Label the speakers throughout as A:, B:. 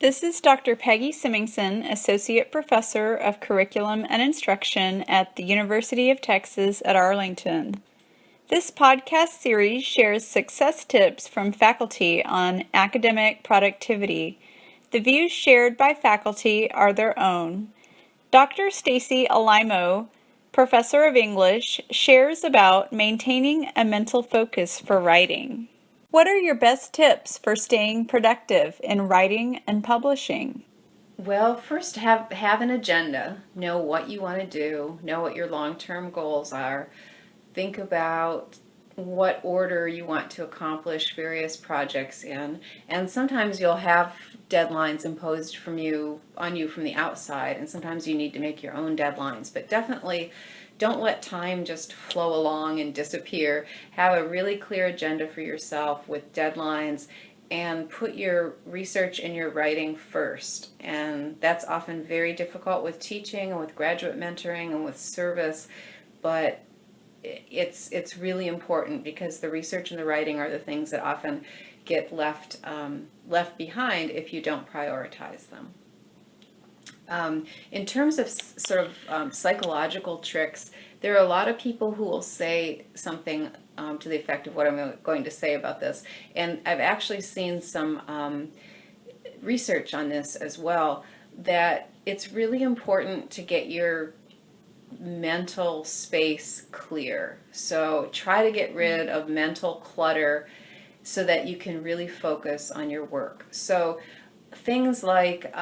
A: This is Dr. Peggy Semingson, Associate Professor of Curriculum and Instruction at the University of Texas at Arlington. This podcast series shares success tips from faculty on academic productivity. The views shared by faculty are their own. Dr. Stacy Alaimo, Professor of English, shares about maintaining a mental focus for writing. What are your best tips for staying productive in writing and publishing?
B: Well, first have an agenda. Know what you want to do. Know what your long-term goals are. Think about what order you want to accomplish various projects in. And sometimes you'll have deadlines imposed on you from the outside, and sometimes you need to make your own deadlines. But definitely don't let time just flow along and disappear. Have a really clear agenda for yourself with deadlines, and put your research and your writing first. And that's often very difficult with teaching and with graduate mentoring and with service, but it's really important because the research and the writing are the things that often get left behind if you don't prioritize them. In terms of psychological tricks, there are a lot of people who will say something to the effect of what I'm going to say about this. And I've actually seen some research on this as well, that it's really important to get your mental space clear. So try to get rid of mental clutter so that you can really focus on your work. So things like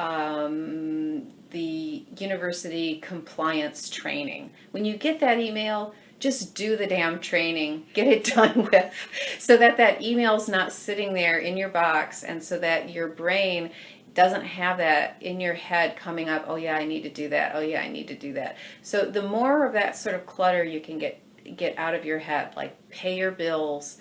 B: the university compliance training. When you get that email, just do the damn training, get it done with, so that email's not sitting there in your box, and so that your brain doesn't have that in your head coming up, oh yeah, I need to do that, oh yeah, I need to do that. So the more of that sort of clutter you can get out of your head, like pay your bills,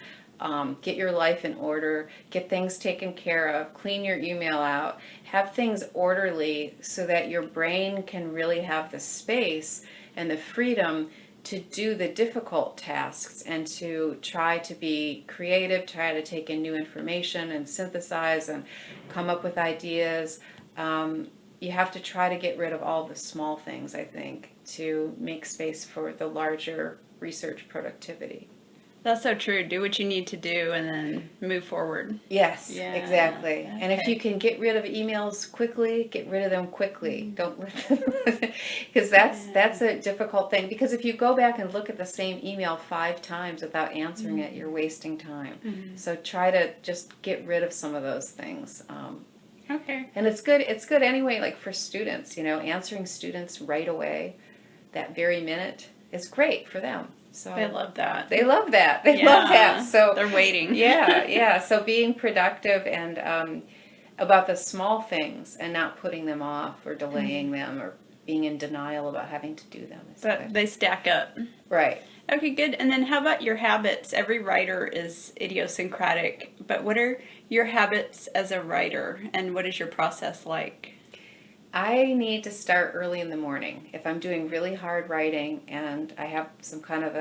B: get your life in order, get things taken care of, clean your email out, have things orderly so that your brain can really have the space and the freedom to do the difficult tasks and to try to be creative, try to take in new information and synthesize and come up with ideas. You have to try to get rid of all the small things, I think, to make space for the larger research productivity.
A: That's so true. Do what you need to do and then move forward.
B: Yes,
A: Yeah.
B: exactly.
A: Okay.
B: And if you can get rid of emails quickly, get rid of them quickly. Don't let them, because that's a difficult thing. Because if you go back and look at the same email 5 times without answering it, you're wasting time. So try to just get rid of some of those things.
A: Okay.
B: And it's good anyway, like for students, answering students right away, that very minute, is great for them. So
A: They love that.
B: They love that. They love that. So
A: they're waiting.
B: yeah. So being productive and about the small things and not putting them off or delaying them or being in denial about having to do them.
A: But they stack up.
B: Right.
A: Okay, good. And then how about your habits? Every writer is idiosyncratic, but what are your habits as a writer, and what is your process like?
B: I need to start early in the morning. If I'm doing really hard writing and I have some kind of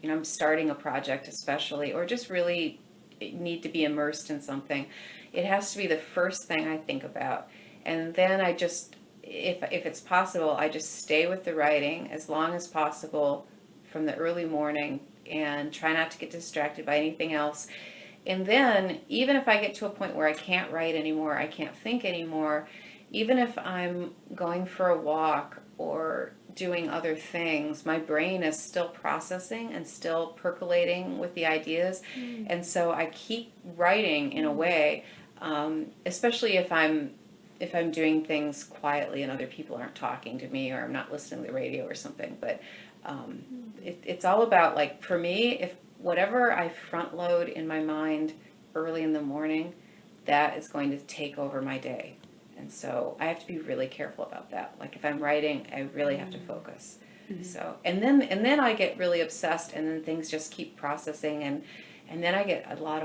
B: I'm starting a project especially, or just really need to be immersed in something, it has to be the first thing I think about. And then I just, if it's possible, I just stay with the writing as long as possible from the early morning and try not to get distracted by anything else. And then even if I get to a point where I can't write anymore, I can't think anymore, even if I'm going for a walk or doing other things, my brain is still processing and still percolating with the ideas. And so I keep writing in a way, especially if I'm doing things quietly and other people aren't talking to me or I'm not listening to the radio or something. But it's all about, like, for me, if whatever I front load in my mind early in the morning, that is going to take over my day. And so I have to be really careful about that. Like if I'm writing, I really have to focus. So, and then I get really obsessed, and then things just keep processing, and then I get a lot of work